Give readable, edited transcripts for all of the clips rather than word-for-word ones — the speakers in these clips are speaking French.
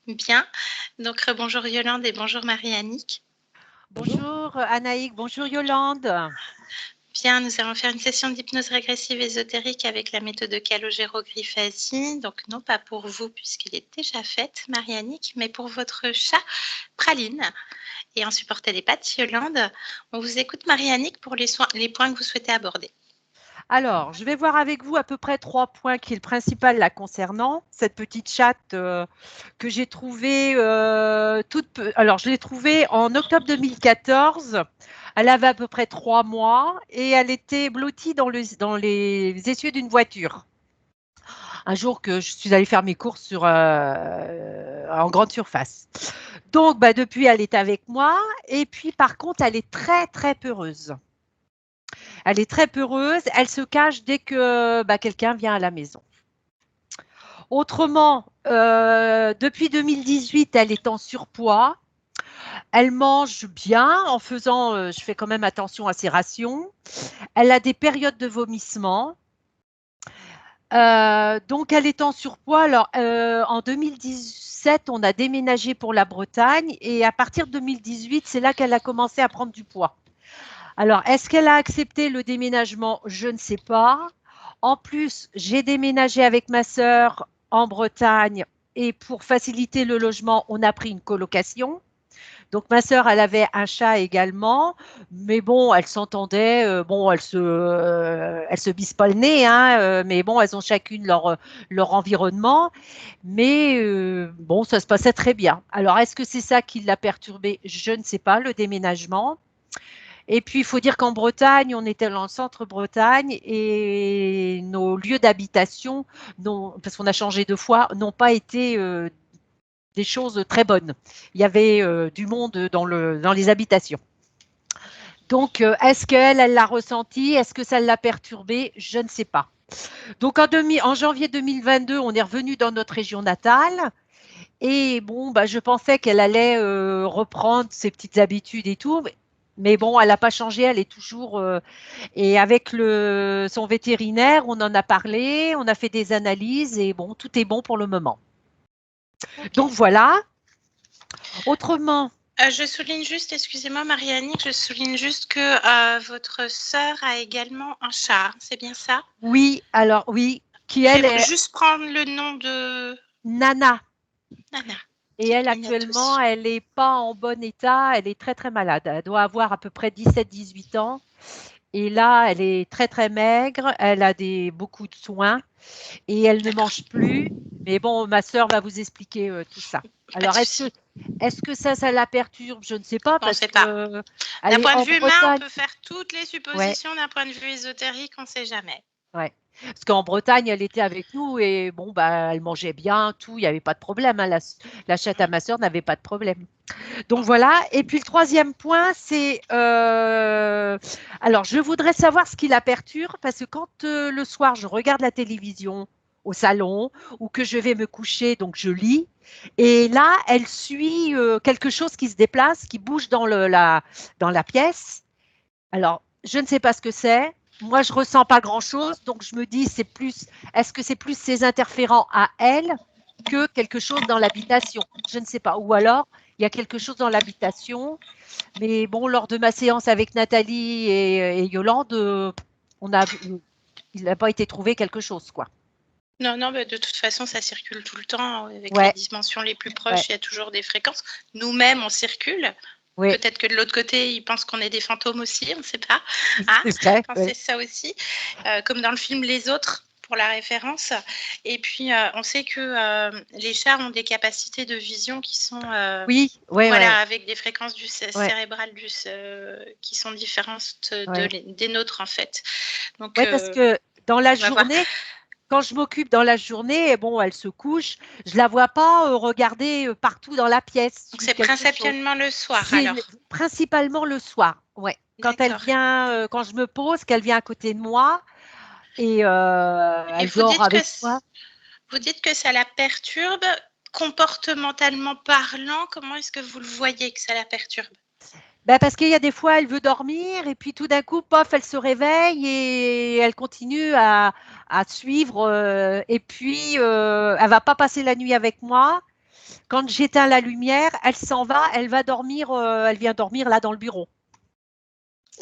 Bien. Donc, bonjour Yolande et bonjour Marie-Annick. Bonjour Anaïk, bonjour Yolande. Bien, nous allons faire une session d'hypnose régressive ésotérique avec la méthode de calogéro-griphasie. Donc, non pas pour vous puisqu'elle est déjà faite, Marie-Annick, mais pour votre chat Praline. Et en supporter les pattes, Yolande. On vous écoute, Marie-Annick, pour les points que vous souhaitez aborder. Alors, je vais voir avec vous à peu près 3 points qui est le principal là concernant cette petite chatte que j'ai trouvée alors, je l'ai trouvée en octobre 2014. Elle avait à peu près 3 mois et elle était blottie dans les essieux d'une voiture. Un jour que je suis allée faire mes courses en grande surface. Donc, depuis, elle est avec moi. Et puis, par contre, elle est très, très peureuse. Elle est très peureuse. Elle se cache dès que quelqu'un vient à la maison. Autrement, depuis 2018, elle est en surpoids. Elle mange bien en faisant, je fais quand même attention à ses rations. Elle a des périodes de vomissement. Donc, elle est en surpoids. Alors, en 2017, on a déménagé pour la Bretagne et à partir de 2018, c'est là qu'elle a commencé à prendre du poids. Alors, est-ce qu'elle a accepté le déménagement? Je ne sais pas. En plus, j'ai déménagé avec ma sœur en Bretagne et pour faciliter le logement, on a pris une colocation. Donc, ma sœur, elle avait un chat également, mais bon, elles s'entendaient. Bon, elles se bisent pas le nez, hein, mais bon, elles ont chacune leur environnement. Mais bon, ça se passait très bien. Alors, est-ce que c'est ça qui l'a perturbée? Je ne sais pas, le déménagement. Et puis, il faut dire qu'en Bretagne, on était dans le centre Bretagne et nos lieux d'habitation, parce qu'on a changé 2 fois, n'ont pas été des choses très bonnes. Il y avait du monde dans les habitations. Donc, est-ce qu'elle l'a ressenti? Est-ce que ça l'a perturbée? Je ne sais pas. Donc, en janvier 2022, on est revenu dans notre région natale. Et bon, je pensais qu'elle allait reprendre ses petites habitudes et tout. Mais bon, elle n'a pas changé, elle est toujours. Et avec son vétérinaire, on en a parlé, on a fait des analyses et bon, tout est bon pour le moment. Okay. Donc voilà. Autrement. Je souligne juste, excusez-moi Marie-Annick, je souligne juste que votre sœur a également un chat, c'est bien ça? Oui, alors oui, qui Je elle vais est juste prendre le nom de Nana. Nana. Et elle, actuellement, elle n'est pas en bon état, elle est très très malade. Elle doit avoir à peu près 17-18 ans. Et là, elle est très très maigre, elle a beaucoup de soins et elle ne mange plus. Mais bon, ma sœur va vous expliquer tout ça. Alors, est-ce que ça la perturbe? Je ne sais pas On ne parce sait pas. que D'un elle est point de en vue humain, on Bretagne. peut faire toutes les Ouais, suppositions. D'un point de vue ésotérique, on ne sait jamais. ouais. Parce qu'en Bretagne, elle était avec nous et bon, elle mangeait bien, tout, il n'y avait pas de problème, hein. La chatte à ma sœur n'avait pas de problème. Donc voilà. Et puis le troisième point, c'est alors je voudrais savoir ce qui la perturbe parce que quand le soir je regarde la télévision au salon ou que je vais me coucher, donc je lis, et là elle suit quelque chose qui se déplace, qui bouge dans la pièce. Alors je ne sais pas ce que c'est. Moi, je ressens pas grand-chose, donc je me dis, est-ce que c'est plus ses interférents à elle que quelque chose dans l'habitation? Je ne sais pas. Ou alors, il y a quelque chose dans l'habitation. Mais bon, lors de ma séance avec Nathalie et Yolande, il n'a pas été trouvé quelque chose, quoi. Non, non, de toute façon, ça circule tout le temps. Avec les Ouais, dimensions les plus proches, ouais, il y a toujours des fréquences. Nous-mêmes, on circule. oui, Peut-être que de l'autre côté, ils pensent qu'on est des fantômes aussi, on ne sait pas. Hein, c'est vrai. pensez Ouais. ça aussi. Comme dans le film Les Autres, pour la référence. Et puis, on sait que les chats ont des capacités de vision qui sont, Oui, ouais, voilà, ouais, avec des fréquences ouais, cérébrales qui sont différentes ouais. des nôtres, en fait. Donc, Ouais, parce que dans la on va voir. journée, quand je m'occupe dans la journée, et bon, elle se couche, je la vois pas regarder partout dans la pièce, Donc, suivre c'est quelque chose. principalement le soir, C'est alors. principalement le soir, ouais. Quand elle D'accord. vient, quand je me pose, qu'elle vient à côté de moi et Et elle dort avec moi. vous dites que ça la perturbe comportementalement parlant. Comment est-ce que vous le voyez que ça la perturbe? Parce qu'il y a des fois, elle veut dormir et puis tout d'un coup, pof, elle se réveille et elle continue à suivre. Et puis, elle va pas passer la nuit avec moi. Quand j'éteins la lumière, elle s'en va, elle va dormir, elle vient dormir là dans le bureau.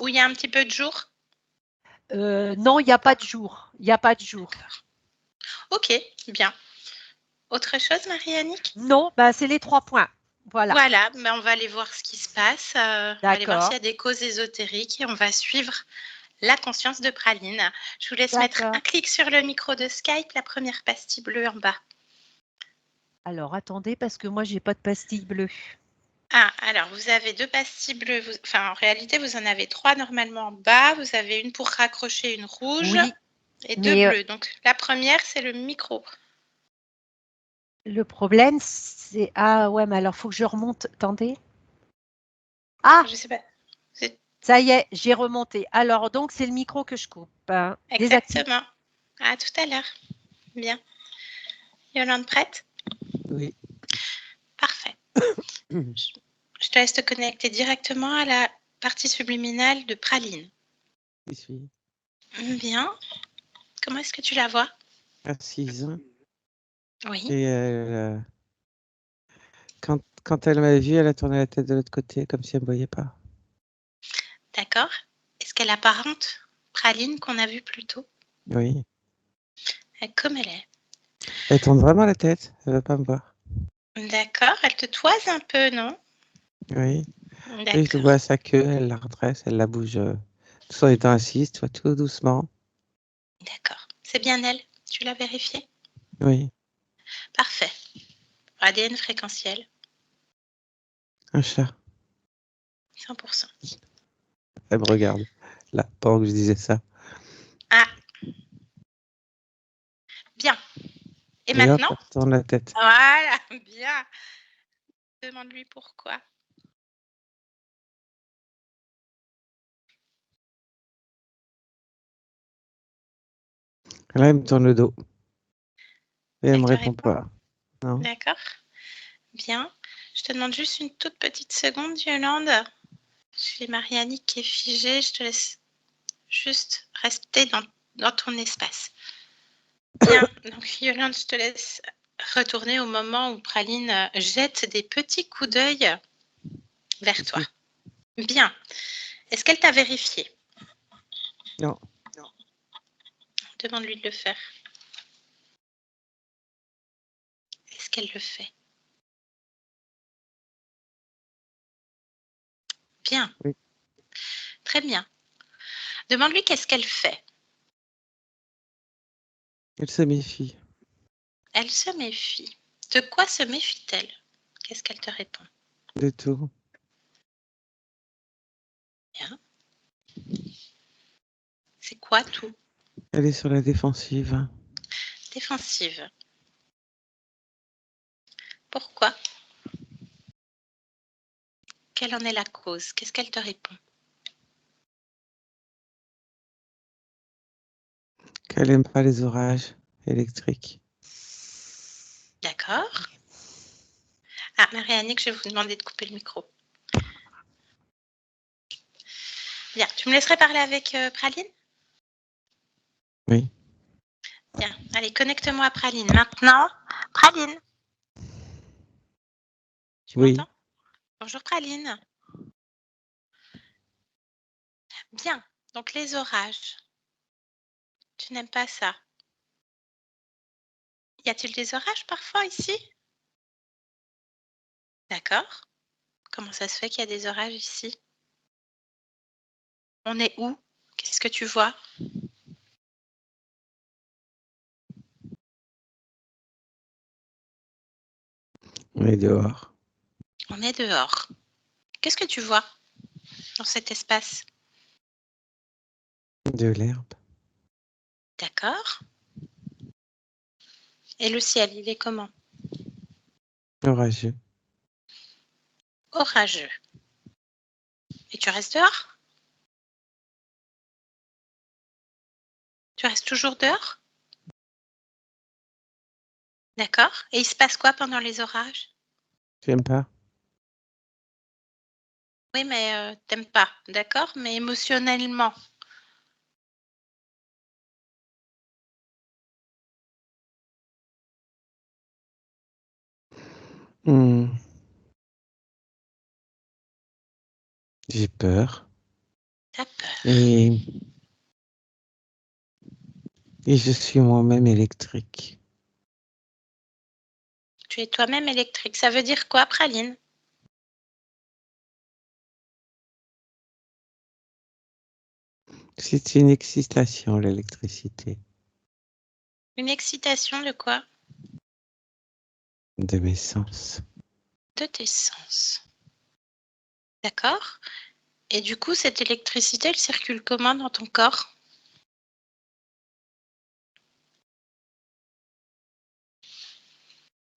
Où il y a un petit peu de jour? Non, il n'y a pas de jour. Il n'y a pas de jour. Ok, bien. Autre chose, Marie-Annick? Non, ben, c'est les 3 points. Voilà. Voilà, ben on va aller voir ce qui se passe. On va aller voir s'il D'accord. y a des causes ésotériques et on va suivre la conscience de Praline. Je vous laisse mettre D'accord. un clic sur le micro de Skype, la première pastille bleue en bas. Alors, attendez, parce que moi, j'ai pas de pastille bleue. Ah, alors vous avez 2 pastilles bleues. Enfin, en réalité, vous en avez 3 normalement en bas. Vous avez une pour raccrocher, une rouge Oui, et 2 mais bleues. Donc, la première, c'est le micro. le problème, c'est... Ah ouais, mais alors, faut que je remonte. Attendez. Ah, Je sais pas. C'est ça y est, j'ai remonté. Alors, donc, c'est le micro que je coupe. Hein. Désactive. exactement. À tout à l'heure. Bien. Yolande, prête? Oui. Parfait. Je te laisse te connecter directement à la partie subliminale de Praline. J'y suis Bien. Comment est-ce que tu la vois? assise. Oui. Et quand elle m'a vu, elle a tourné la tête de l'autre côté, comme si elle ne me voyait pas. D'accord. Est-ce qu'elle apparente Praline qu'on a vue plus tôt? Oui. Comme elle est. Elle tourne vraiment la tête, elle ne veut pas me voir. D'accord. Elle te toise un peu, non? Oui. Et je D'accord. vois sa queue, elle la redresse, elle la bouge tout en étant assise, tu vois, tout doucement. D'accord. C'est bien elle. Tu l'as vérifié? Oui. Parfait. ADN fréquentiel, Un chat. 100%. Elle me regarde, là, pendant que je disais ça. Ah, bien. Et Et hop, maintenant? elle tourne la tête. Voilà, bien. Demande-lui pourquoi. Là, elle me tourne le dos. Et elle Elle me te répond répond? pas. Non. D'accord. Bien. Je te demande juste une toute petite seconde, Yolande. J'ai Marianne qui est figée. Je te laisse juste rester dans ton espace. Bien. Donc, Yolande, je te laisse retourner au moment où Praline jette des petits coups d'œil vers toi. Bien. Est-ce qu'elle t'a vérifié? Non. Demande-lui de le faire. Est-ce qu'elle le fait? Bien. Oui. Très bien. Demande-lui qu'est-ce qu'elle fait. Elle se méfie. Elle se méfie. De quoi se méfie-t-elle? Qu'est-ce qu'elle te répond? De tout. Bien. C'est quoi tout? Elle est sur la défensive. Défensive. Pourquoi? Quelle en est la cause? Qu'est-ce qu'elle te répond? Qu'elle n'aime pas les orages électriques. D'accord. Ah, Marie-Annick, je vais vous demander de couper le micro. Bien. Tu me laisserais parler avec Praline? Oui. Bien. Allez, connecte-moi à Praline. Maintenant, Praline. Tu Oui. m'entends? Bonjour Praline. Bien. Donc les orages. Tu n'aimes pas ça? Y a-t-il des orages parfois ici? D'accord. Comment ça se fait qu'il y a des orages ici? On est où? Qu'est-ce que tu vois? On est dehors. On est dehors. Qu'est-ce que tu vois dans cet espace? De l'herbe. D'accord. Et le ciel, il est comment? Orageux. Orageux. Et tu restes dehors? Tu restes toujours dehors? D'accord. Et il se passe quoi pendant les orages? J'aime pas. Oui, mais t'aimes pas, d'accord? Mais émotionnellement. Hmm. J'ai peur. T'as peur. Et je suis moi-même électrique. Tu es toi-même électrique. Ça veut dire quoi, Praline? C'est une excitation, l'électricité, Une excitation de quoi? de mes sens. De tes sens. D'accord? Et du coup, cette électricité, elle circule comment dans ton corps?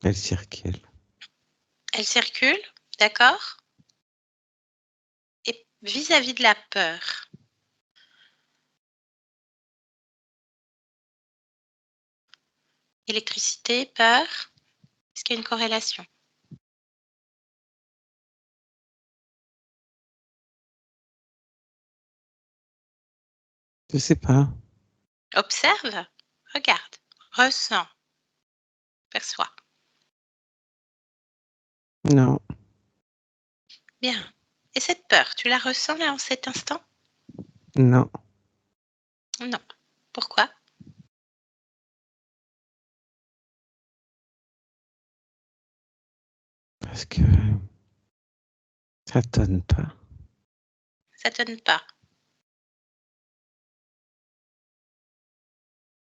Elle circule. Elle circule, d'accord? Et vis-à-vis de la peur, électricité, peur, est-ce qu'il y a une corrélation? Je sais pas. Observe, regarde, ressens, perçois. Non, Bien. Et cette peur, tu la ressens là en cet instant? non. Non. Pourquoi? Parce que ça tonne pas. Ça te donne pas.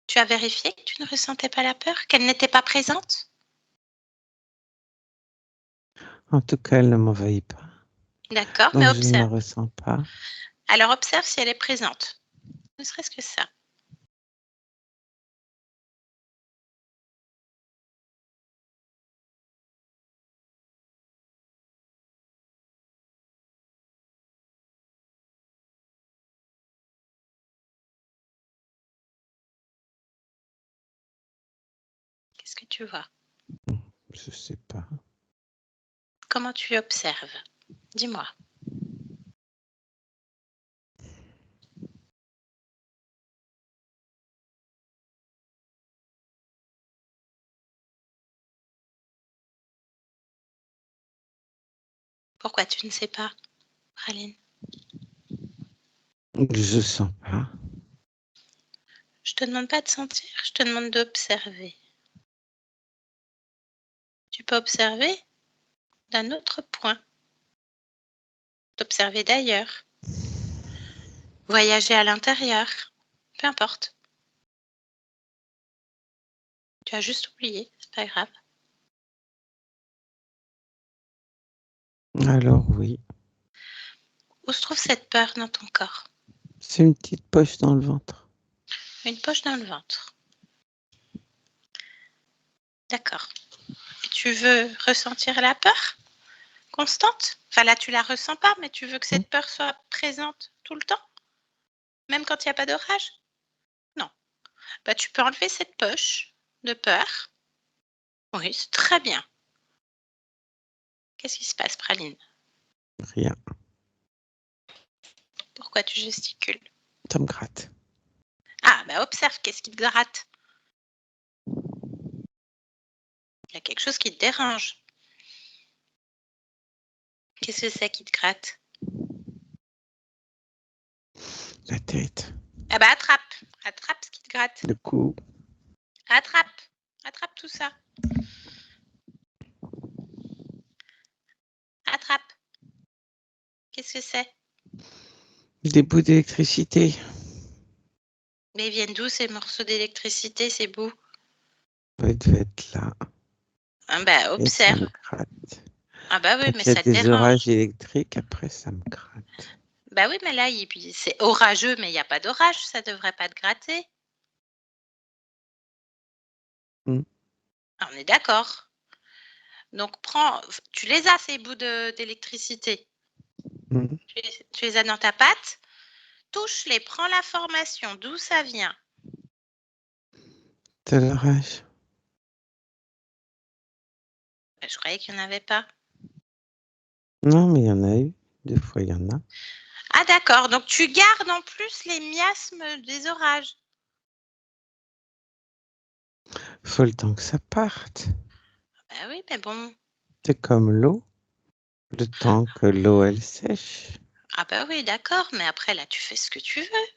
Tu as vérifié que tu ne ressentais pas la peur, qu'elle n'était pas présente? En tout cas, elle ne m'envahit pas. D'accord, mais Donc, je ne la observe. ressens pas. Alors observe si elle est présente. Ne serait-ce que ça. Qu'est-ce que tu vois? Je sais pas. Comment tu observes? Dis-moi. Pourquoi tu ne sais pas, Praline? Je sens pas. Je te demande pas de sentir, je te demande d'observer. Tu peux observer d'un autre point, d'observer d'ailleurs, voyager à l'intérieur, peu importe. Tu as juste oublié, c'est pas grave. Alors oui. Où se trouve cette peur dans ton corps? C'est une petite poche dans le ventre. Une poche dans le ventre. D'accord. Et tu veux ressentir la peur constante? Enfin là, tu la ressens pas, mais tu veux que cette peur soit présente tout le temps? Même quand il n'y a pas d'orage? Non. Bah, tu peux enlever cette poche de peur. Oui, c'est très bien. Qu'est-ce qui se passe, Praline? Rien. Pourquoi tu gesticules? Ça me gratte. Ah, bah observe, qu'est-ce qui te gratte? Il y a quelque chose qui te dérange. Qu'est-ce que c'est qui te gratte? La tête. Ah bah attrape, attrape ce qui te gratte. Le cou. Attrape, attrape tout ça. Attrape. Qu'est-ce que c'est? Des bouts d'électricité. Mais ils viennent d'où ces morceaux d'électricité, ces bouts? Elle devait être là. Ah bah Et ça observe. me gratte. Ah bah oui, mais Quand il y a ça te des dérange. orages électriques, après, ça me gratte. Bah oui, mais là, c'est orageux, mais il n'y a pas d'orage, ça devrait pas te gratter. Hmm. Ah, on est d'accord. Donc tu les as ces bouts d'électricité. Hmm. Tu les as dans ta patte. Touche-les, prends l'information, d'où ça vient. De l'orage. Bah, je croyais qu'il n'y en avait pas. Non, mais il y en a eu. Des fois, il y en a. Ah d'accord, donc tu gardes en plus les miasmes des orages. Faut le temps que ça parte. Bah oui, mais bon, C'est comme l'eau. Le temps que l'eau, elle sèche. Ah bah oui, d'accord, mais après là, tu fais ce que tu veux.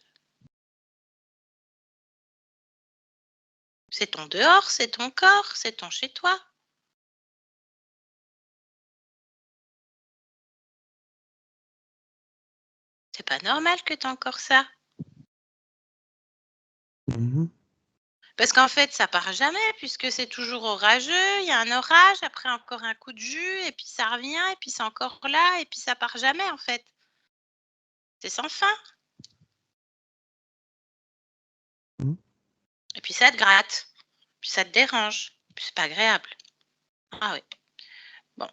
C'est ton dehors, c'est ton corps, c'est ton chez toi. C'est pas normal que tu aies encore ça. Mhm. Parce qu'en fait, ça part jamais puisque c'est toujours orageux, il y a un orage, après encore un coup de jus et puis ça revient et puis c'est encore là et puis ça part jamais en fait. C'est sans fin. Mhm. Et puis ça te gratte, puis ça te dérange, puis c'est pas agréable. Ah oui. Bon,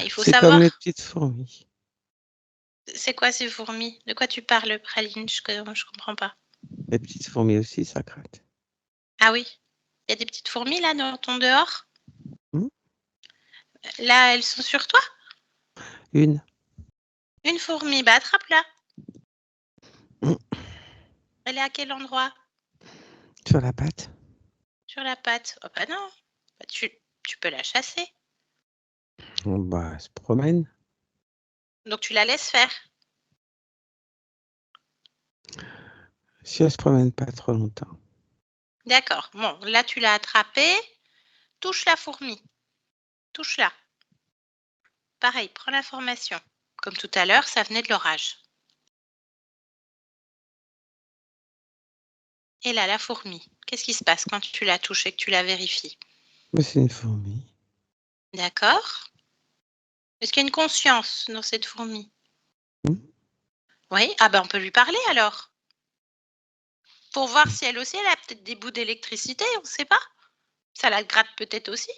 il faut C'est comme savoir. les petites fourmis. C'est quoi ces fourmis? De quoi tu parles, Praline? Je comprends pas. Les petites fourmis aussi, ça gratte. Ah oui, il y a des petites fourmis là dans ton dehors? Mhm. Là, elles sont sur toi? Une. Une fourmi, bah attrape-la. Mhm. Elle est à quel endroit? Sur la patte. Sur la patte. Oh bah non, bah, tu peux la chasser. Bah, elle se promène. Donc tu la laisses faire. Si elle se promène pas trop longtemps. D'accord. Bon, là tu l'as attrapée. Touche la fourmi. Touche-la. Pareil, prends l'information. Comme tout à l'heure, ça venait de l'orage. Et là, la fourmi. Qu'est-ce qui se passe quand tu la touches et que tu la vérifies? Mais c'est une fourmi. D'accord. Est-ce qu'il y a une conscience dans cette fourmi? Mhm. Oui. Ah ben on peut lui parler alors. Pour voir si elle aussi, elle a peut-être des bouts d'électricité, on ne sait pas. Ça la gratte peut-être aussi.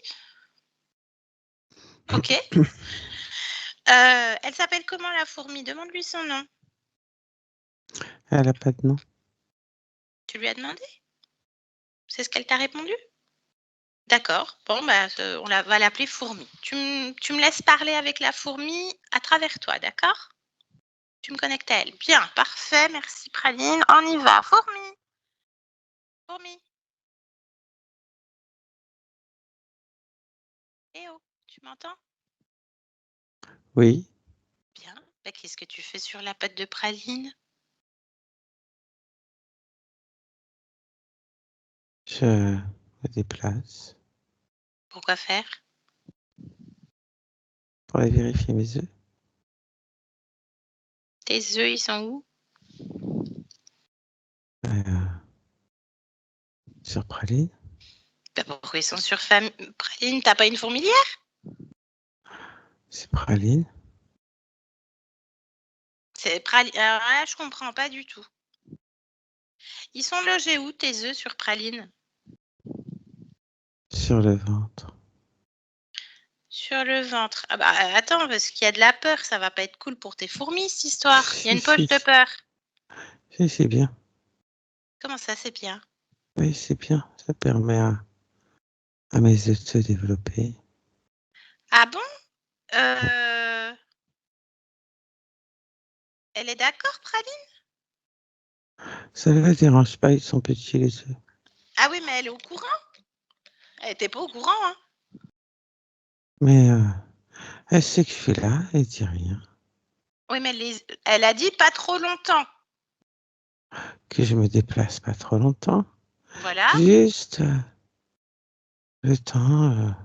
Ok. Elle s'appelle comment la fourmi? Demande-lui son nom. Elle a pas de nom. Tu lui as demandé? C'est ce qu'elle t'a répondu? D'accord. Bon, bah, va l'appeler fourmi. Tu me laisses parler avec la fourmi à travers toi, d'accord? Tu me connectes à elle. Bien, parfait. Merci Praline. On y va. Fourmi. Fourmi. Eh oh, tu m'entends? Oui. Bien. Bah, qu'est-ce que tu fais sur la patte de Praline? Je me déplace Pourquoi faire? pour aller vérifier mes œufs. Tes œufs, ils sont où? Euh, sur Praline. Bah, pourquoi ils sont sur Praline? T'as pas une fourmilière? C'est Praline. C'est Praline. Alors là, je comprends pas du tout. Ils sont logés où tes œufs sur Praline? Sur le ventre. Sur le ventre. Ah bah attends, parce qu'il y a de la peur, ça va pas être cool pour tes fourmis, cette histoire. Il y a Si, une poche si, de peur. si, c'est bien. Comment ça, c'est bien? Oui, c'est bien. Ça permet à mes œufs de se développer. Ah bon? Euh, Elle est d'accord, Praline? Ça ne la dérange pas, ils sont petits les œufs. Ah oui, mais elle est au courant? Elle était pas au courant, hein? Mais elle sait que je suis là, elle dit rien. Oui, mais elle a dit pas trop longtemps. Que je me déplace pas trop longtemps. Voilà. Juste le temps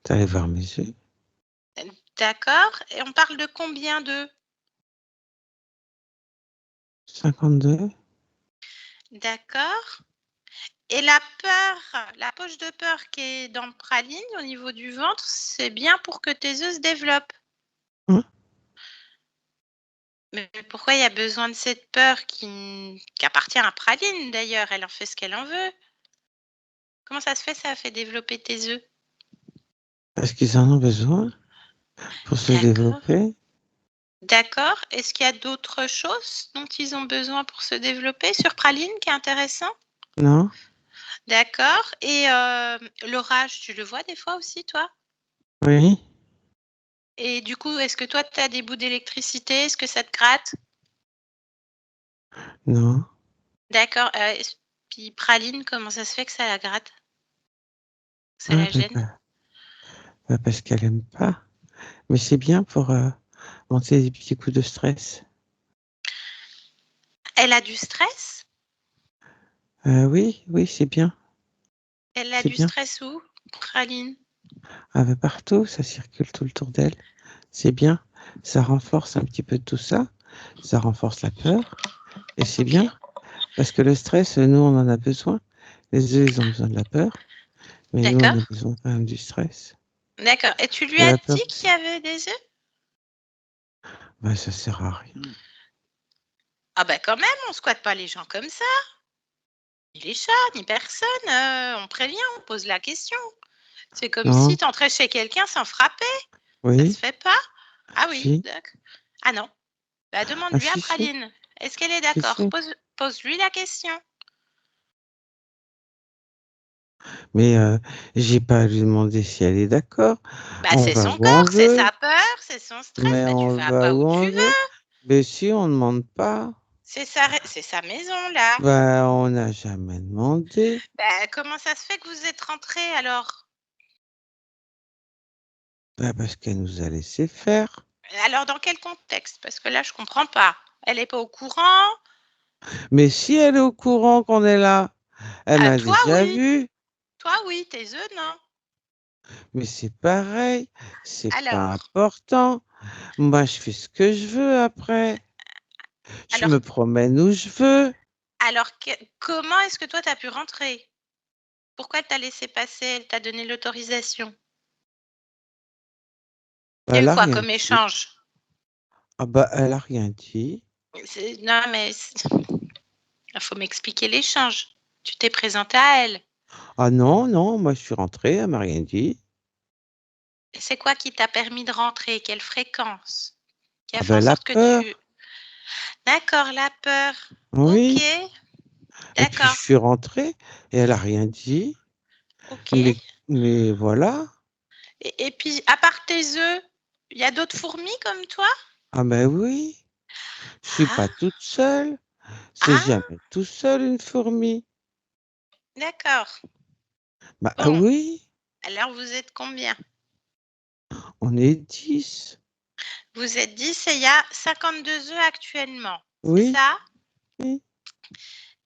d'aller voir mes œufs. D'accord. Et on parle de combien d'œufs? 52. D'accord. Et la peur, la poche de peur qui est dans Praline, au niveau du ventre, c'est bien pour que tes œufs se développent. Hein? Mais pourquoi il y a besoin de cette peur qui appartient à Praline d'ailleurs? Elle en fait ce qu'elle en veut. Comment ça se fait, ça a fait développer tes œufs? Parce qu'ils en ont besoin pour se D'accord. développer. D'accord. Est-ce qu'il y a d'autres choses dont ils ont besoin pour se développer sur Praline qui est intéressant? Non? D'accord. Et l'orage, tu le vois des fois aussi, toi? Oui? Et du coup, est-ce que toi, tu as des bouts d'électricité? Est-ce que ça te gratte? Non? D'accord. Puis Praline, comment ça se fait que ça la gratte? Ça Ah, la gêne? Bah, parce qu'elle aime pas. Mais c'est bien pour monter des petits coups de stress. Elle a du stress? Oui, oui, c'est bien. Elle a C'est du bien. stress où, Praline? Ah, bah, partout, ça circule tout autour d'elle. C'est bien. Ça renforce un petit peu tout ça. Ça renforce la peur. Et c'est Ok, bien. Parce que le stress, nous, on en a besoin. Les œufs, ils ont besoin de la peur. Mais nous, on d'accord. a besoin quand même du stress. D'accord. Et tu lui Que as la peur dit qu'il y aussi. avait des œufs? Bah, ça sert à rien. Ah bah quand même, on squatte pas les gens comme ça. Ni les chats, ni personne. On prévient, on pose la question. C'est comme si Non, tu entrais chez quelqu'un sans frapper. Ça se oui, fait pas? Ah oui, si. d'accord. Ah non. Bah Ah, demande-lui à si, si. Praline. Est-ce qu'elle est Si, d'accord? si. Pose-lui la question. Mais j'ai pas à lui demander si elle est d'accord. Bah On c'est va son où on corps, c'est veut. sa peur, c'est son stress. Mais Bah tu on vas va pas où où tu on veut. veux. Mais si on ne demande pas, C'est sa maison là. bah, on n'a jamais demandé. Bah comment ça se fait que vous êtes rentrés alors? Bah, parce qu'elle nous a laissé faire. Alors dans quel contexte? Parce que là je comprends pas. Elle est pas au courant. Mais si elle est au courant qu'on est là, elle Ah m'a toi déjà oui. vu. Toi oui, tes œufs non. Mais c'est pareil, c'est pas Alors, important. Moi, je fais ce que je veux après. Je alors, me promène où je veux. comment est-ce que toi tu as pu rentrer? Pourquoi elle t'a laissé passer? Elle t'a donné l'autorisation? Il y a Elle eu a quoi rien comme dit. échange? Ah bah, elle a rien dit. Non mais il faut m'expliquer l'échange. Tu t'es présenté à elle. Ah non, non, moi je suis rentrée, elle m'a rien dit. Et c'est quoi qui t'a permis de rentrer? Quelle fréquence? Qui a Ah fait en ben la sorte que tu... peur, D'accord, la peur. OK, oui. Et puis je d'accord, suis rentrée et elle a rien dit. OK. Mais voilà. Et puis, à part tes œufs, il y a d'autres fourmis comme toi? Ah ben oui, je suis Ah, pas toute seule. C'est ah, jamais tout seul une fourmi. d'accord. Bah Bon, oui, alors vous êtes combien? on est 10. Vous êtes 10 et il y a 52 œufs actuellement, c'est Oui, ça? oui.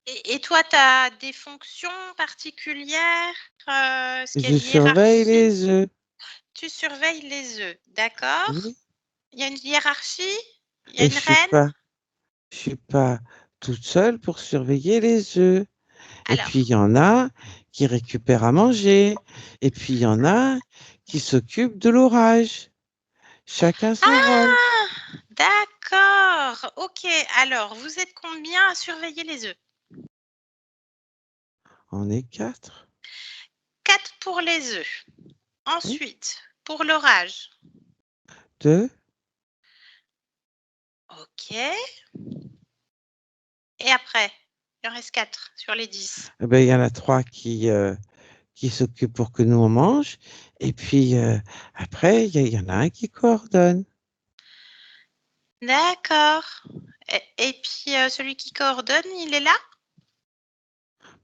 Et toi, tu as des fonctions particulières? Est-ce qu'il y a Je une surveille hiérarchie? les œufs. Tu surveilles les œufs, d'accord. Oui. Il y a une hiérarchie? Il y a Et une reine? je suis pas toute seule pour surveiller les œufs. Et puis, il Alors, y en a qui récupèrent à manger. Et puis, il y en a qui s'occupent de l'orage. Chacun son rôle. ah! D'accord, OK. Alors, vous êtes combien à surveiller les œufs? On est 4. 4 pour les œufs. Oui. Ensuite, pour l'orage. 2. OK. Et après? Il en reste 4 sur les 10. Eh ben, il y en a 3 qui s'occupent pour que nous on mange. Et puis, après, il y en a un qui coordonne. D'accord. Et puis, celui qui coordonne, il est là?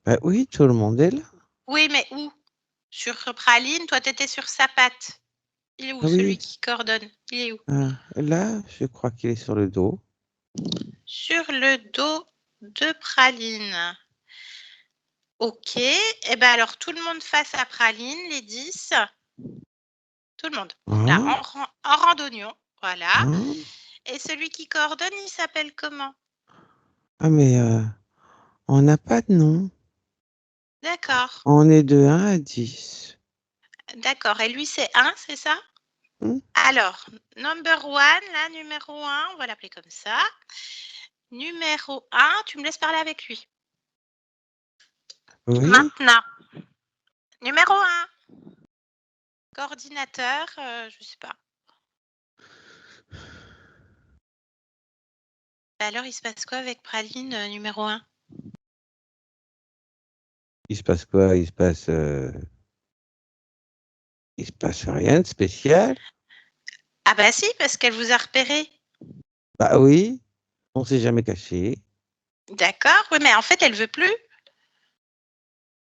Ben oui, tout le monde est là. Oui, mais où? Sur Praline, toi, tu étais sur sa patte. Il est où Ah celui oui, qui coordonne? Il est où? là, je crois qu'il est sur le dos. Sur le dos de Praline. OK. Et ben alors tout le monde face à Praline, les 10. Tout le monde. Là, Hein? en randonnion. Voilà. Hein? Et celui qui coordonne, il s'appelle comment? Ah, mais on n'a pas de nom. D'accord. On est de 1 à 10. D'accord. Et lui, c'est 1, c'est ça? Hmm? Alors, number one, là, numéro 1, on va l'appeler comme ça. Numéro 1, tu me laisses parler avec lui. Oui, Maintenant, numéro 1, coordinateur, je sais pas. Bah alors, il se passe quoi avec Praline, numéro 1? il se passe quoi? Il se passe rien de spécial. Ah bah si, parce qu'elle vous a repéré. Bah oui, on s'est jamais caché. D'accord, oui, mais en fait, elle veut plus.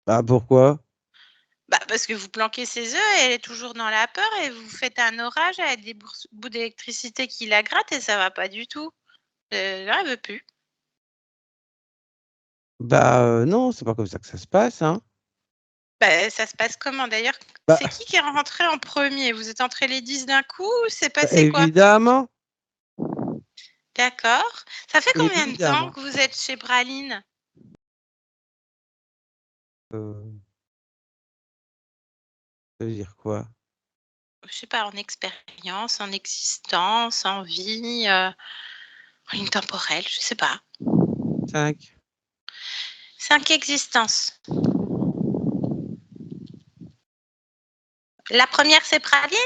Bah pourquoi? Bah, parce que vous planquez ses œufs, elle est toujours dans la peur et vous faites un orage avec des bouts d'électricité qui la grattent et ça va pas du tout. Là, elle veut plus. Bah non, c'est pas comme ça que ça se passe, hein. Bah, ça se passe comment d'ailleurs? Bah, C'est qui est rentré en premier? Vous êtes entrés les 10 d'un coup ou c'est passé quoi? évidemment, D'accord. Ça fait combien de temps évidemment. que vous êtes chez Praline? Ça veut dire quoi? Je sais pas, en expérience, en existence, en vie, en ligne temporelle, je sais pas. 5. 5 existences. La première, c'est Praline?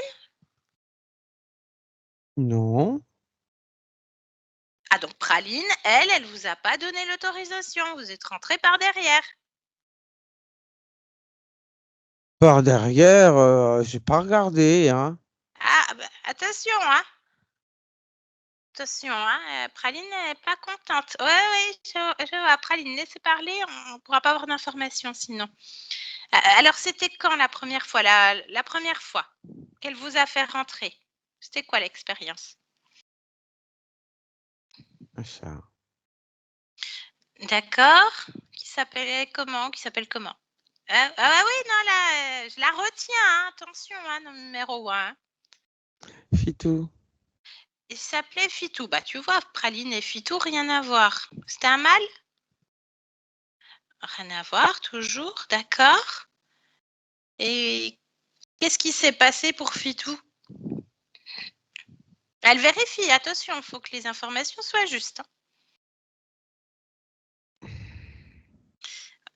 Non. Ah donc Praline, elle vous a pas donné l'autorisation, vous êtes rentrés par derrière. Par derrière, j'ai pas regardé, hein. Ah bah, attention, hein. Attention, hein, Praline n'est pas contente. Ouais, je vois. Praline, laissez parler, on ne pourra pas avoir d'informations sinon. Alors, c'était quand la première fois, la première fois qu'elle vous a fait rentrer? C'était quoi l'expérience? Ça. D'accord. Qui s'appelle comment? Ah oui, non, là, je la retiens, hein, attention, hein, numéro 1. Fitou. Il s'appelait Fitou. Bah, tu vois, Praline et Fitou, rien à voir. C'était un mâle? Rien à voir, toujours, d'accord. Et qu'est-ce qui s'est passé pour Fitou? Elle vérifie, attention, il faut que les informations soient justes.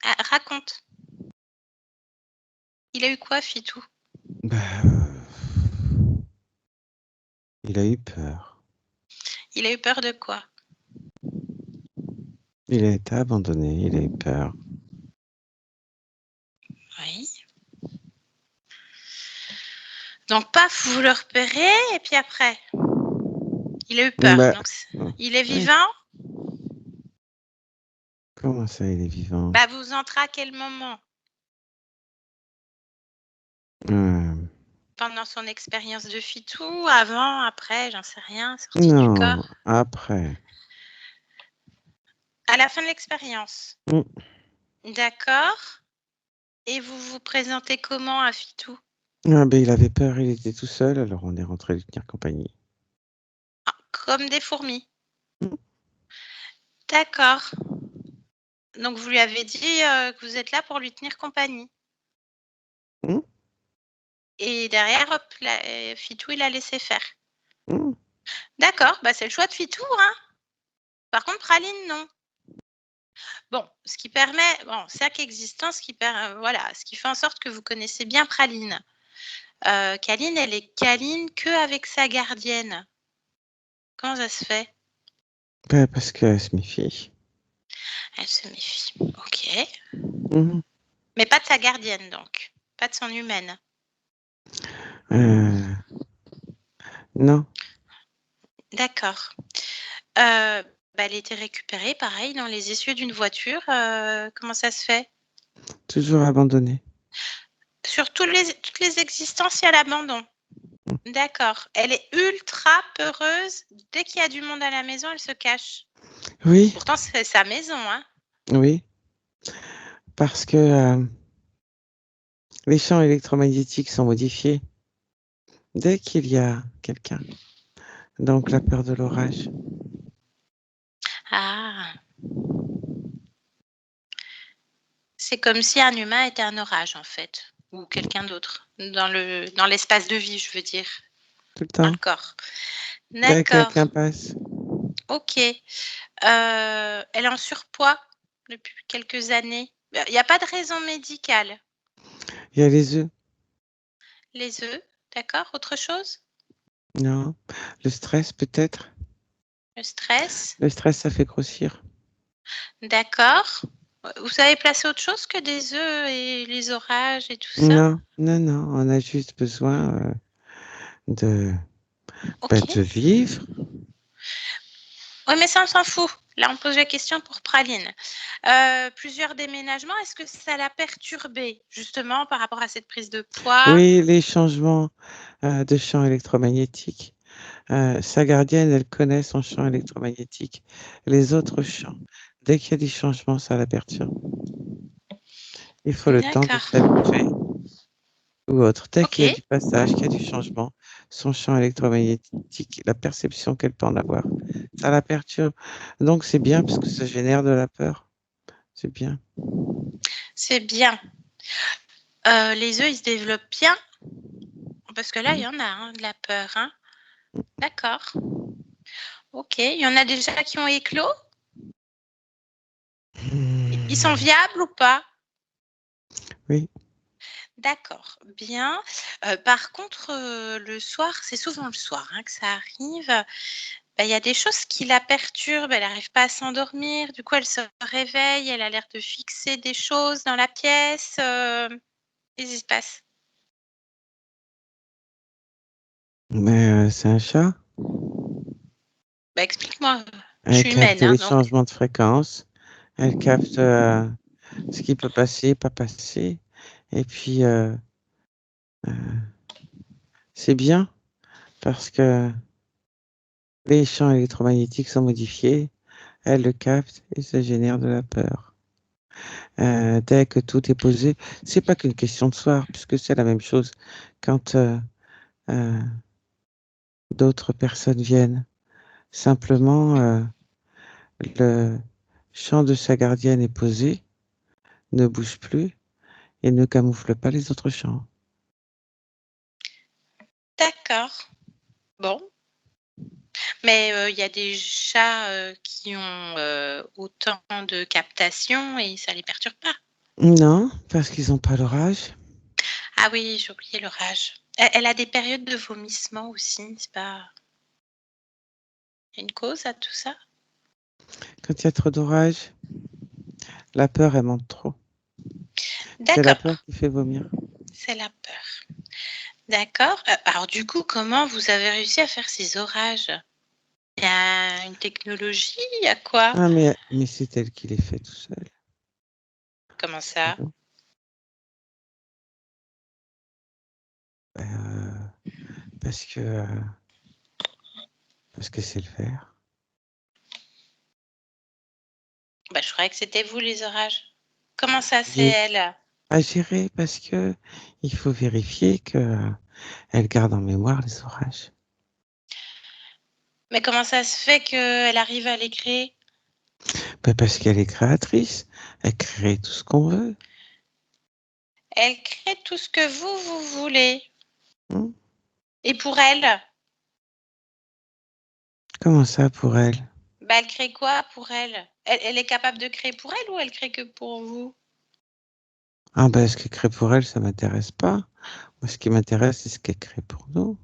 Ah, raconte. Il a eu quoi, Fitou? Bah, il a eu peur. Il a eu peur de quoi? Il a été abandonné, il a eu peur. Oui. Donc, paf, vous le repérez, et puis après, il a eu peur. Bah, Donc, il est vivant? comment ça, il est vivant? Bah, vous entrez à quel moment? Pendant son expérience de Fitou, avant, après, j'en sais rien, sortie du corps? Non, après. À la fin de l'expérience? D'accord. Et vous vous présentez comment à Fitou? Ah, ben, il avait peur, il était tout seul, alors on est rentré lui tenir compagnie. Ah, comme des fourmis? Mm. D'accord. Donc vous lui avez dit, que vous êtes là pour lui tenir compagnie? Mm. Et derrière, hop, Fitou, il a laissé faire? Mm. D'accord, bah, c'est le choix de Fitou, hein. Par contre, Praline, non. Bon, ce qui permet bon, 5 existences voilà, ce qui fait en sorte que vous connaissez bien Praline. Caline, elle est câline qu'avec sa gardienne. Comment ça se fait? Bah, parce qu'elle se méfie. Elle se méfie. OK. Mm. Mais pas de sa gardienne donc? Pas de son humaine? Non. D'accord. Bah, elle a été récupérée pareil dans les essieux d'une voiture, comment ça se fait? Toujours abandonné. Sur toutes les existences, il y a l'abandon? D'accord. Elle est ultra peureuse. Dès qu'il y a du monde à la maison, elle se cache? Oui, Pourtant, c'est sa maison, hein? oui. Parce que les champs électromagnétiques sont modifiés dès qu'il y a quelqu'un. Donc la peur de l'orage. Ah! C'est comme si un humain était un orage, en fait, ou quelqu'un d'autre, dans l'espace de vie, je veux dire, Tout le dans temps. le corps. Dès que D'accord. quelqu'un passe. OK. Elle est en surpoids depuis quelques années. Il y a pas de raison médicale? Il y a les œufs. Les œufs, d'accord. Autre chose? Non. Le stress peut-être. Le stress? Le stress, ça fait grossir. D'accord. Vous savez placer autre chose que des œufs et les orages et tout ça? Non, non, non. On a juste besoin de OK. vivre. Oui, mais ça, on s'en fout. Là, on pose la question pour Praline. Plusieurs déménagements, est-ce que ça l'a perturbé, justement, par rapport à cette prise de poids? Oui, les changements de champ électromagnétique. Sa gardienne, elle connaît son champ électromagnétique. Les autres champs, dès qu'il y a des changements, ça la perturbe. Il faut le temps de D'accord. s'habituer ou autre. Dès qu'il y a Ok. du passage, qu'il y a du changement, son champ électromagnétique, la perception qu'elle peut en avoir, ça la perturbe. Donc c'est bien parce que ça génère de la peur. C'est bien. C'est bien. Les œufs, ils se développent bien? Parce que là, il y en a, hein, de la peur. Hein. D'accord. Ok. Il y en a déjà qui ont éclos? Ils sont viables ou pas? Oui. D'accord, bien. Par contre, le soir, c'est souvent le soir, hein, que ça arrive. Bah, il y a des choses qui la perturbent, elle n'arrive pas à s'endormir, du coup, elle se réveille, elle a l'air de fixer des choses dans la pièce, qu'est-ce qui se passe? Mais c'est un chat. Bah, explique-moi, je Elle suis humaine, capte hein, les donc changements de fréquence. Elle capte ce qui peut passer, pas passer. Et puis, c'est bien parce que les champs électromagnétiques sont modifiés. Elle le capte et ça génère de la peur. Dès que tout est posé, c'est pas qu'une question de soir, puisque c'est la même chose quand euh, d'autres personnes viennent. Simplement, le champ de sa gardienne est posé, ne bouge plus et ne camoufle pas les autres champs. d'accord. Bon, mais il y a des chats, qui ont, autant de captation et ça les perturbe pas? Non, parce qu'ils n'ont pas l'orage. Ah oui, j'ai oublié l'orage. Elle a des périodes de vomissement aussi, c'est pas une cause à tout ça? Quand il y a trop d'orage, la peur, elle monte trop. C'est la peur D'accord, qui fait vomir. c'est la peur. D'accord. Alors du coup, comment vous avez réussi à faire ces orages? Il y a une technologie? Il y a quoi? Ah, mais c'est elle qui les fait tout seul. Comment C'est ça? bon. Parce que parce que c'est le faire. Bah, je croyais que c'était vous les orages. Comment ça, c'est J'ai elle? à gérer parce que il faut vérifier que elle garde en mémoire les orages. Mais comment ça se fait qu'elle arrive à les créer? Ben, parce qu'elle est créatrice. Elle crée tout ce qu'on veut. Elle crée tout ce que vous voulez. Hein. Et pour elle? Comment ça pour elle? Bah, elle crée quoi pour elle? Elle est capable de créer pour elle ou elle crée que pour vous? Ah ben, ce qu'elle crée pour elle, ça m'intéresse pas. Moi, ce qui m'intéresse, c'est ce qu'elle crée pour nous.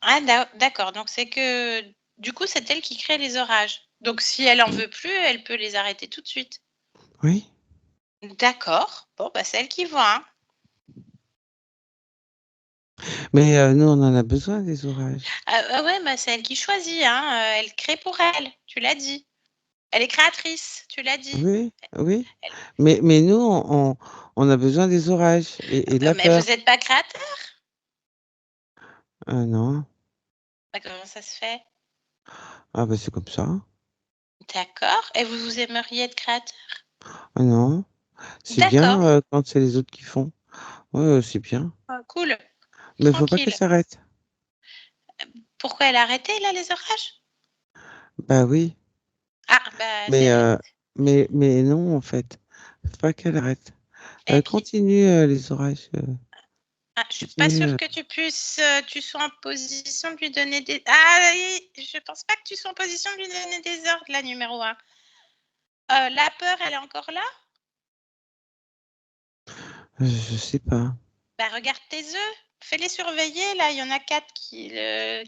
Ah d'accord, donc c'est que du coup, c'est elle qui crée les orages. Donc si elle en Mmh. veut plus, elle peut les arrêter tout de suite? Oui, D'accord. Bon, bah, c'est elle qui voit, hein. mais nous, on en a besoin des orages. Ah ouais, bah, c'est elle qui choisit, hein, elle crée pour elle, tu l'as dit. Elle est créatrice, tu l'as dit. Oui, oui, Elle mais nous, on a besoin des orages et de la mais vous peur. êtes pas créateur? Ah non, Bah, comment ça se fait? ah ben, c'est comme ça. D'accord, et vous aimeriez être créateur? Ah non, c'est D'accord, bien, quand c'est les autres qui font. Ouais, c'est bien, cool, mais il faut pas qu'elle tranquille. s'arrête. Pourquoi elle a arrêté là, les orages? Bah oui, Ah, bah, mais c'est mais non, en fait, faut pas qu'elle arrête. et puis Continue, les orages, je suis pas continue, sûre que tu sois en position de lui donner des ah oui, je pense pas que tu sois en position de lui donner des ordres, la numéro 1. La peur, elle est encore là? je sais pas. Bah, regarde tes œufs, fais-les surveiller là, il y en a 4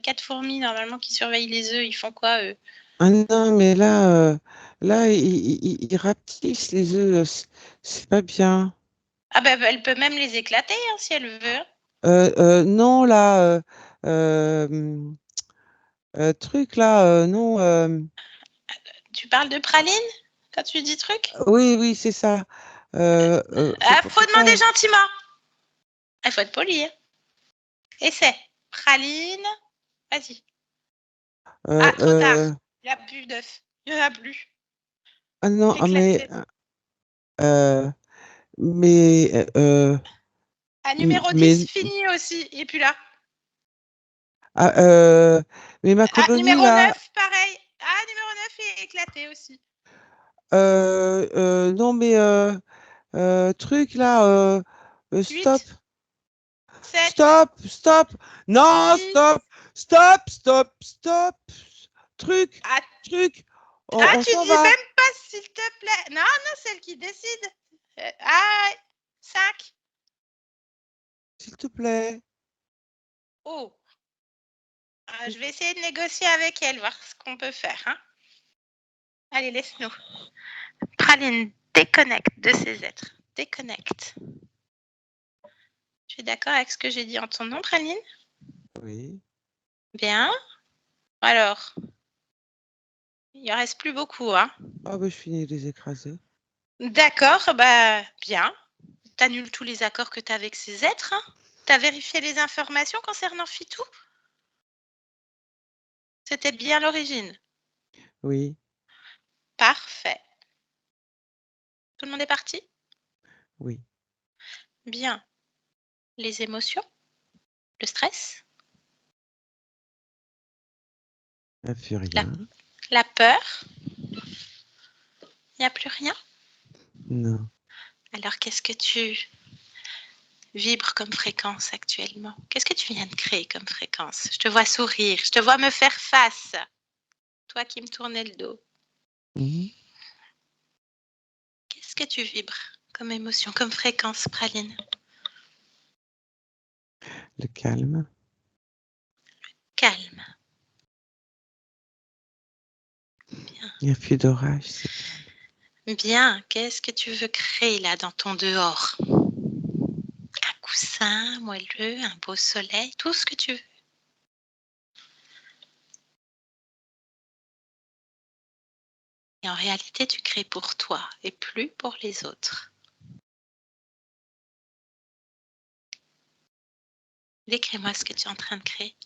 4 fourmis normalement qui surveillent les œufs, ils font quoi eux? Ah non, mais là, ils rapetissent les œufs, c'est pas bien. Ah bah, elle peut même les éclater, hein, si elle veut, hein. Non, là, truc là, non, Tu parles de praline quand tu dis truc? Oui, oui, c'est ça. Faut demander gentiment. Il faut être poli. Hein. Essaie. Praline. Vas-y. Trop tard. Il n'y a plus d'œufs. Il n'y en a plus. Ah non, Éclaté. mais Numéro 10, fini aussi. Il n'est plus là. Mais macaroni, numéro là. 9, pareil. Numéro 9 est éclaté aussi. Non, mais truc là, stop. 7. Stop. Non, 6. Stop. Truc. On Tu s'en dis va. même pas s'il te plaît. Non, celle qui décide. 5. S'il te plaît. Oh. Je vais essayer de négocier avec elle, voir ce qu'on peut faire. Hein. Allez, laisse-nous. Praline, déconnecte de ces êtres. Déconnecte. Tu es d'accord avec ce que j'ai dit en ton nom, Praline? Oui. Bien. Alors, il ne reste plus beaucoup. Hein. Je finis de les écraser. D'accord, bien. Tu annules tous les accords que tu as avec ces êtres. Hein. Tu as vérifié les informations concernant Fitou? C'était bien l'origine. Oui. Parfait. Tout le monde est parti? Oui. Bien. Les émotions? Le stress? Il n'y a plus rien. La peur? Il n'y a plus rien? Non. Alors, qu'est-ce que tu vibres comme fréquence actuellement? Qu'est-ce que tu viens de créer comme fréquence? Je te vois sourire, je te vois me faire face. Toi qui me tournais le dos. Qu'est-ce que tu vibres comme émotion, comme fréquence, Praline? Le calme. Calme. Bien. Il n'y a plus d'orage, c'est calme. Bien. Qu'est-ce que tu veux créer là dans ton dehors? Un coussin moelleux, un beau soleil, tout ce que tu veux. Et en réalité, tu crées pour toi et plus pour les autres. Décris-moi ce que tu es en train de créer.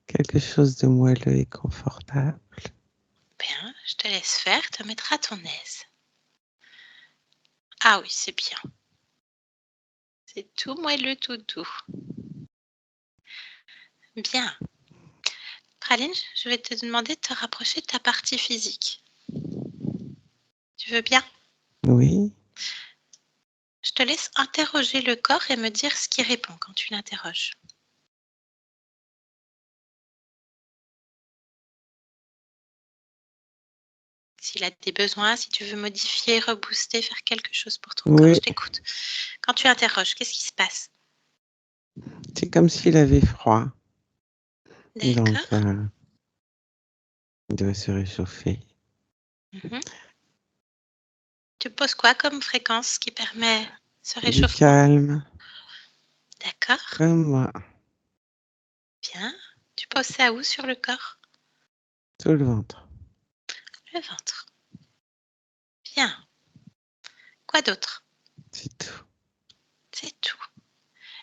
Quelque chose de moelleux et confortable. Bien, je te laisse faire, te mettre à ton aise. Ah oui, c'est bien. C'est tout moelleux, tout doux. Bien. Praline, je vais te demander de te rapprocher de ta partie physique. Tu veux bien? Oui. Je te laisse interroger le corps et me dire ce qui répond quand tu l'interroges. S'il a des besoins, si tu veux modifier, rebooster, faire quelque chose pour ton corps, je t'écoute. Quand tu interroges, qu'est-ce qui se passe? C'est comme s'il avait froid. D'accord. Donc, il doit se réchauffer. Tu poses quoi comme fréquence qui permet ce Du réchauffement? calme. D'accord. Comme moi. Bien. Tu poses ça où sur le corps? Tout le ventre. Le ventre. Bien. Quoi d'autre? C'est tout. C'est tout.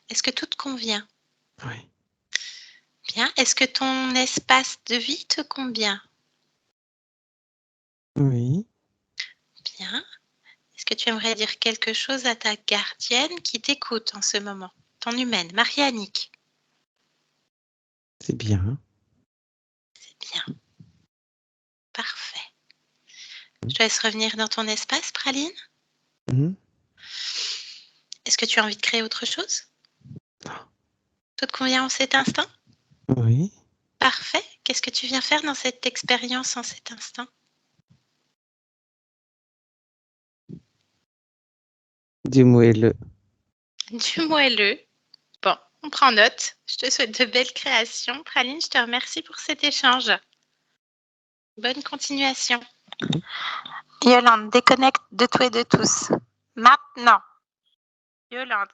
Est-ce que tout te convient? Oui. Bien. Est-ce que ton espace de vie te convient? Oui. Bien. Est-ce que tu aimerais dire quelque chose à ta gardienne qui t'écoute en ce moment? Ton humaine, Marie-Annick. C'est bien. C'est bien. Parfait. Je te laisse revenir dans ton espace, Praline. Est-ce que tu as envie de créer autre chose? Tout te convient en cet instant? Oui. Parfait. Qu'est-ce que tu viens faire dans cette expérience en cet instant? Du moelleux. Du moelleux. Bon, on prend note. Je te souhaite de belles créations. Praline, je te remercie pour cet échange. Bonne continuation. Yolande, déconnecte de tout et de tous. Maintenant. Yolande.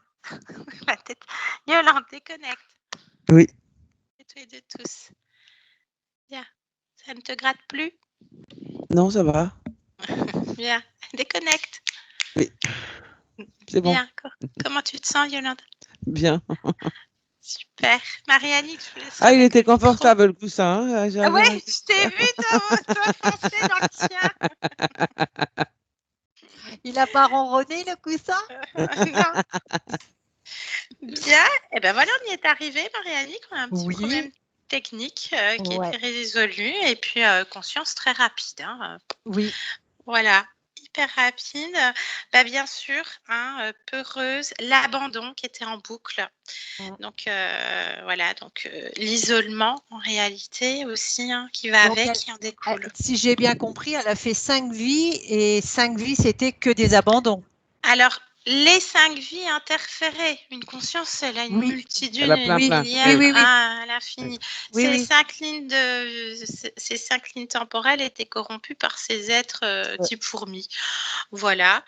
La tête. Yolande, déconnecte. Oui. De tout et de tous. Bien. Ça ne te gratte plus? Non, ça va. Bien. Déconnecte. Oui. C'est bon. Bien. Comment tu te sens, Yolande? Bien. Super. Marianne, je vous laisse. Ah, il était confortable le coussin. Hein, ah ouais, je t'ai vu toi foncer dans le tien. Il n'a pas ronronné le coussin? Non. Bien. Et ben voilà, on y est arrivé, Marianne. On a un petit problème technique qui a été résolu et puis conscience très rapide. Hein. Oui. Voilà. Hyper rapide, bah, bien sûr, hein, peureuse, l'abandon qui était en boucle. Donc voilà, donc l'isolement en réalité aussi hein, qui va donc avec, qui en découle. Si j'ai bien compris, elle a fait 5 vies et 5 vies, c'était que des abandons. Alors, les 5 vies interféraient. Une conscience, elle a une multitude, plein. Oui. à l'infini. Oui, Ces 5 lignes temporelles étaient corrompues par ces êtres type fourmis. Voilà,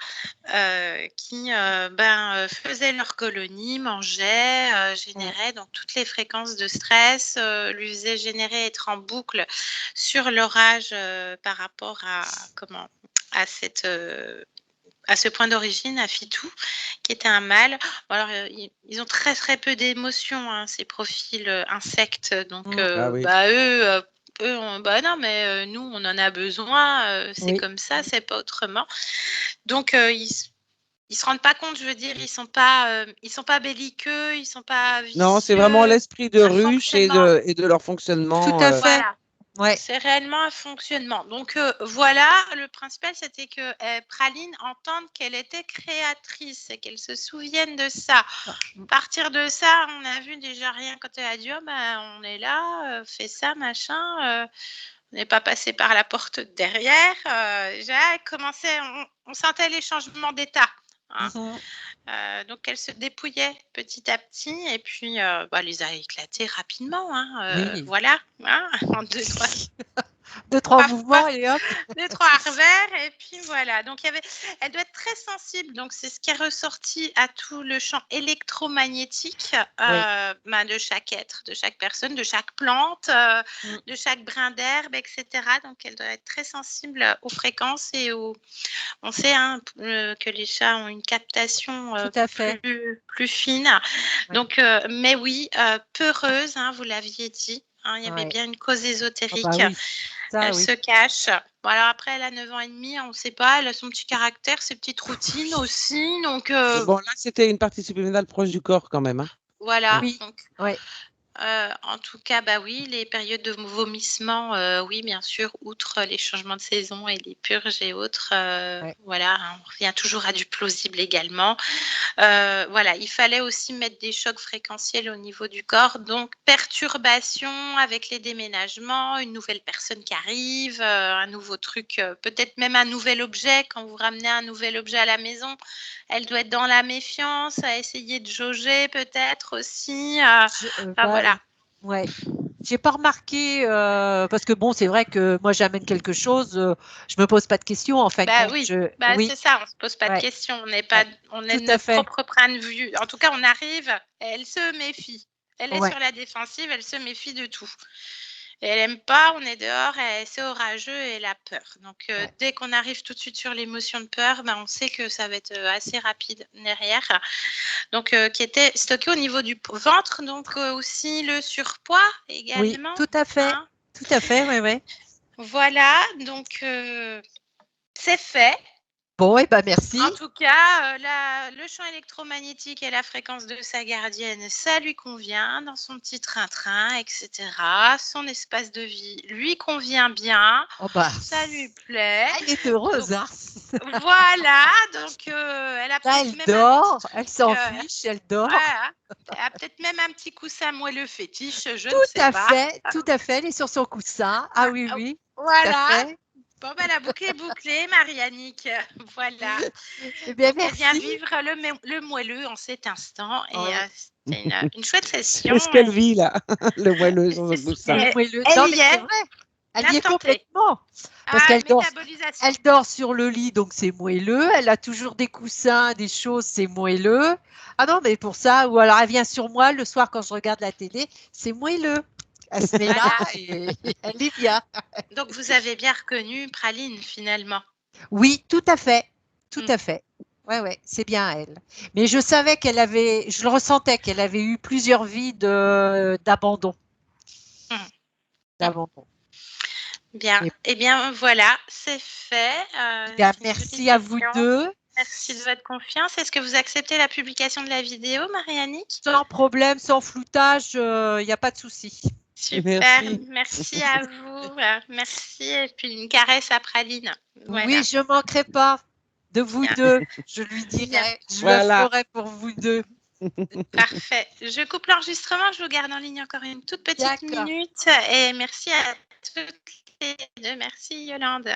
qui faisaient leur colonie, mangeaient, généraient donc toutes les fréquences de stress, lui faisaient générer, être en boucle sur l'orage par rapport à ce point d'origine, à Fitou, qui était un mâle. Alors, ils ont très très peu d'émotions, hein, ces profils insectes. Donc, non, mais nous, on en a besoin. C'est comme ça, c'est pas autrement. Donc, ils se rendent pas compte, je veux dire, ils sont pas belliqueux, ils sont pas vicieux. Non, c'est vraiment l'esprit de ruche et de leur fonctionnement. Tout à fait. Voilà. Ouais. C'est réellement un fonctionnement. Donc voilà, le principal, c'était que Praline entende qu'elle était créatrice et qu'elle se souvienne de ça. À partir de ça, on a vu déjà rien quand elle a dit, oh, on est là, fais ça, machin. On n'est pas passé par la porte derrière. Déjà, on sentait les changements d'état. Hein. Donc, elle se dépouillait petit à petit et puis elle les a éclatés rapidement. Hein, voilà, hein, en 2-3 mouvements et hop. 2-3 revers et puis voilà. Donc, elle doit être très sensible. Donc, c'est ce qui est ressorti à tout le champ électromagnétique de chaque être, de chaque personne, de chaque plante, de chaque brin d'herbe, etc. Donc, elle doit être très sensible aux fréquences et on sait hein, que les chats ont une captation plus fine. Donc, mais oui, peureuse, hein, vous l'aviez dit. Hein, il y avait bien une cause ésotérique. Elle se cache. Bon, alors après, elle a 9 ans et demi, on ne sait pas. Elle a son petit caractère, ses petites routines aussi. Donc, bon, là, c'était une partie subliminale proche du corps quand même. Hein. Voilà. Donc, en tout cas, oui, les périodes de vomissement, oui, bien sûr, outre les changements de saison et les purges et autres, voilà, hein, on revient toujours à du plausible également. Voilà, il fallait aussi mettre des chocs fréquentiels au niveau du corps, donc perturbation avec les déménagements, une nouvelle personne qui arrive, un nouveau truc, peut-être même un nouvel objet. Quand vous ramenez un nouvel objet à la maison, elle doit être dans la méfiance, à essayer de jauger peut-être aussi. Voilà. Ouais. J'ai pas remarqué parce que bon, c'est vrai que moi j'amène quelque chose, je me pose pas de questions en fin de compte. Oui, c'est ça, on se pose pas de questions, on est de notre propre point de vue. En tout cas, on arrive, elle se méfie, elle est sur la défensive, elle se méfie de tout. Et elle aime pas, on est dehors, c'est orageux et elle a peur. Donc dès qu'on arrive tout de suite sur l'émotion de peur, on sait que ça va être assez rapide derrière. Donc qui était stocké au niveau du ventre, donc aussi le surpoids également. Oui, tout à fait. Hein. Tout à fait, oui. Voilà, donc c'est fait. Bon, merci. En tout cas, le champ électromagnétique et la fréquence de sa gardienne, ça lui convient dans son petit train-train, etc. Son espace de vie lui convient bien. Ça lui plaît. Elle est heureuse, donc, hein. Voilà, donc elle a elle dort, elle s'en fiche, elle dort. Voilà. Elle a peut-être même un petit coussin moelleux fétiche, je ne sais pas. Tout à fait, elle est sur son coussin. Ah oui. Voilà. Bon, la boucle est bouclée, Mariannick. Voilà. Eh bien, merci. Elle vient vivre le moelleux en cet instant. Et c'était une chouette session. Qu'est-ce qu'elle vit, là, le moelleux sur le coussin? Elle y est. Elle y est complètement. Parce qu'elle dort sur le lit, donc c'est moelleux. Elle a toujours des coussins, des choses, c'est moelleux. Ah non, mais pour ça, ou alors elle vient sur moi le soir quand je regarde la télé, c'est moelleux. Elle se met là et elle est bien. Donc, vous avez bien reconnu Praline, finalement. Oui, tout à fait. Tout à fait. Ouais, ouais, c'est bien elle. Mais je savais je le ressentais qu'elle avait eu plusieurs vies d'abandon. D'abandon. Bien. Et Eh bien, voilà, c'est fait. bien, C'est une merci jolie à vous session. deux. Merci de votre confiance. Est-ce que vous acceptez la publication de la vidéo, Marie-Annick? Sans problème, sans floutage, il n'y a pas de souci. Super, Merci. merci à vous. Merci. Et puis une caresse à Praline. Voilà. Oui, je ne manquerai pas de vous Bien. deux. Je lui Bien. dirai, je Voilà. le ferai pour vous deux. Parfait. Je coupe l'enregistrement. Je vous garde en ligne encore une toute petite D'accord. minute. Et merci à toutes les deux. Merci, Yolande.